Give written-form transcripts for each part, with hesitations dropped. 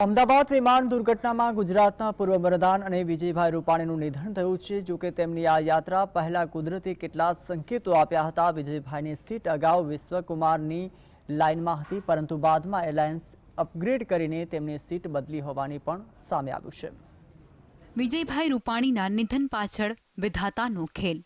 અમદાવાદ વિમાન દુર્ઘટનામાં ગુજરાતના પૂર્વ વડાપ્રધાન અને વિજયભાઈ રૂપાણીનું નિધન થયું છે। જો કે તેમની આ યાત્રા પહેલા કુદરતી કેટલાક સંકેતો આપ્યા હતા। વિજયભાઈની સીટ અગાઉ વિશ્વકુમારની લાઇનમાં હતી, પરંતુ બાદમાં એરલાઇન્સ અપગ્રેડ કરીને તેમની સીટ બદલી હોવાની પણ સામે આવ્યું છે। વિજયભાઈ રૂપાણીના નિધન પાછળ વિધાતાનો ખેલ,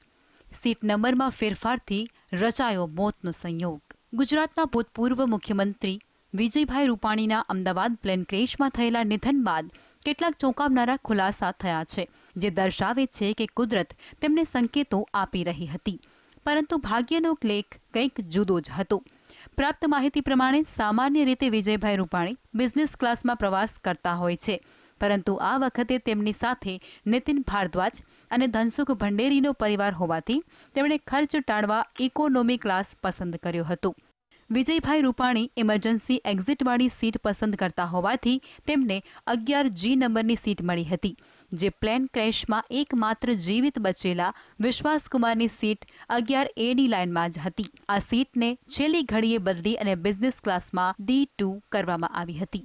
સીટ નંબરમાં ફેરફારથી રચાયો મોતનો સંયોગ। ગુજરાતના ભૂતપૂર્વ મુખ્યમંત્રી વિજયભાઈ રૂપાણીના અમદાવાદ પ્લેન ક્રેશમાં થયેલા નિધન બાદ કેટલાક ચોંકાવનારા ખુલાસા થયા છે, જે દર્શાવે છે કે કુદરત તેમને સંકેતો આપી રહી હતી, પરંતુ ભાગ્યનો લેખ કંઈક જુદો જ હતો। પ્રાપ્ત માહિતી પ્રમાણે સામાન્ય રીતે વિજયભાઈ રૂપાણી બિઝનેસ ક્લાસમાં પ્રવાસ કરતા હોય છે, પરંતુ આ વખતે તેમની સાથે નીતિન ભારદ્વાજ અને ધનસુખ ભંડેરીનો પરિવાર હોવાથી તેમણે ખર્ચ ટાળવા ઇકોનોમી ક્લાસ પસંદ કર્યો હતો। વિજયભાઈ રૂપાણી ઇમરજન્સી એક્ઝિટવાળી સીટ પસંદ કરતા હોવાથી તેમને 11G નંબરની સીટ મળી હતી, જે પ્લેન ક્રેશમાં એકમાત્ર જીવિત બચેલા વિશ્વાસકુમારની સીટ 11Aની લાઇનમાં જ હતી। આ સીટને છેલ્લી ઘડીએ બદલી અને બિઝનેસ ક્લાસમાં D2 કરવામાં આવી હતી।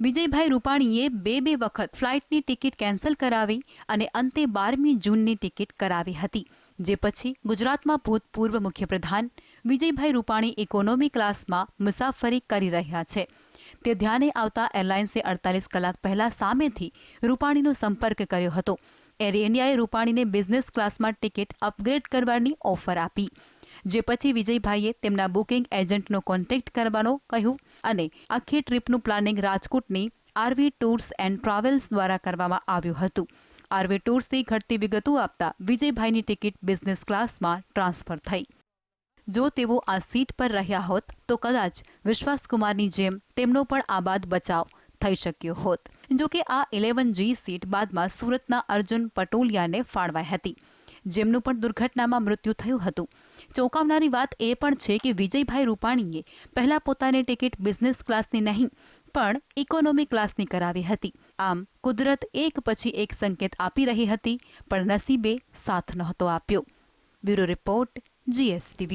વિજયભાઈ રૂપાણીએ બે વખત ફ્લાઇટની ટિકિટ કેન્સલ કરાવી અને અંતે 12મી જૂનની ટિકિટ કરાવી હતી, જે પછી ગુજરાતમાં ભૂતપૂર્વ મુખ્યપ્રધાન વિજયભાઈ રૂપાણી ઇકોનોમી ક્લાસમાં મુસાફરી કરી રહ્યા છે, તે ધ્યાને આવતા એરલાઇન્સે 48 કલાક પહેલા સામેથી રૂપાણીનો સંપર્ક કર્યો હતો। એર ઇન્ડિયાએ રૂપાણીને બિઝનેસ ક્લાસમાં ટિકિટ અપગ્રેડ કરવાની ઓફર આપી, જે પછી વિજયભાઈએ તેમના બુકિંગ એજન્ટનો કોન્ટેક્ટ કરવાનો કહ્યું અને આખી ટ્રીપનું પ્લાનિંગ રાજકોટની આરવી ટૂર્સ એન્ડ ટ્રાવેલ્સ દ્વારા કરવામાં આવ્યું હતું। આરવી ટૂર્સથી ઘટતી વિગતો આપતા વિજયભાઈની ટિકિટ બિઝનેસ ક્લાસમાં ટ્રાન્સફર થઈ। જો તેઓ આ સીટ પર રહ્યા હોત તો કદાચ વિશ્વાસકુમારની જેમ તેમનો પણ આબાદ બચાવ થઈ શક્યો હોત। જો કે આ 11G સીટ બાદમાં સુરતના અર્જુન પટોલિયાને ફાળવાઈ હતી, જેમનું પણ દુર્ઘટનામાં મૃત્યુ થયું હતું। ચોંકાવનારી વાત એ પણ છે કે વિજયભાઈ રૂપાણીએ પહેલા પોતાની ટિકિટ બિઝનેસ ક્લાસની નહીં પણ ઇકોનોમી ક્લાસની કરાવી હતી। આમ કુદરત એક પછી એક સંકેત આપી રહી હતી, પણ નસીબે સાથ નહોતો આપ્યો। Bureau report, GSTV।